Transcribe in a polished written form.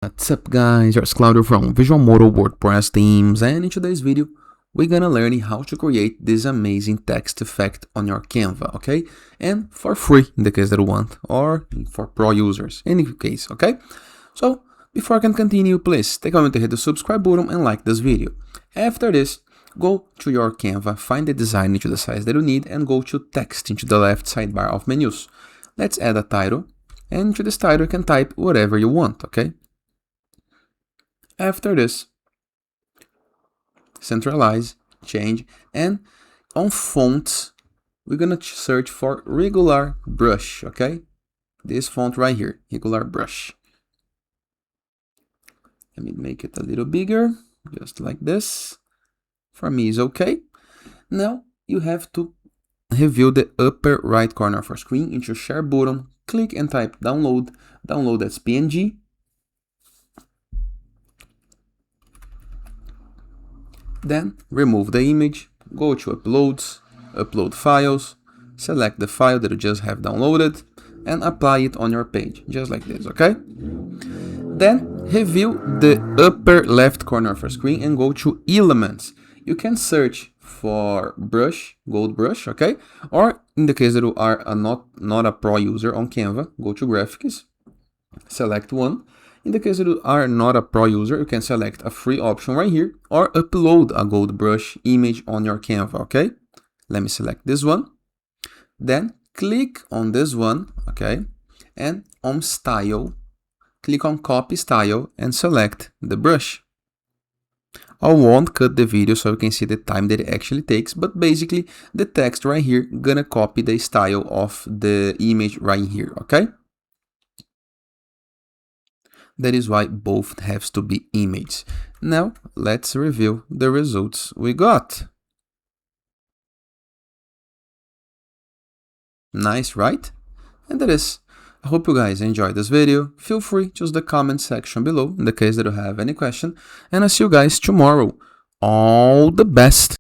What's up guys, it's Claudio from Visualmodo WordPress themes, and in today's video we're gonna learn how to create this amazing text effect on your Canva, okay? And for free in the case that you want, or for pro users, in any case, okay? So before I can continue, please take a moment to hit the subscribe button and like this video. After this, go to your Canva, find the design into the size that you need, and go to text into the left sidebar of menus. Let's add a title, and into this title you can type whatever you want, okay? After this, centralize, change, and on fonts, we're gonna search for regular brush, okay? This font right here, regular brush. Let me make it a little bigger, just like this. For me is okay. Now you have to review the upper right corner of your screen into share button, click and type download, download as PNG. Then remove the image, go to uploads, upload files, select the file that you just have downloaded and apply it on your page, just like this, okay? Then review the upper left corner of your screen and go to elements. You can search for brush, gold brush, okay? Or in the case that you are not a pro user on Canva, go to graphics, select one. In the case that you are not a pro user, you can select a free option right here or upload a gold brush image on your Canva, okay? Let me select this one. Then click on this one, okay? And on style, click on copy style and select the brush. I won't cut the video so you can see the time that it actually takes, but basically the text right here gonna copy the style of the image right here, okay? That is why both have to be images. Now, let's review the results we got. Nice, right? And that is. I hope you guys enjoyed this video. Feel free to use the comment section below in the case that you have any question. And I'll see you guys tomorrow. All the best!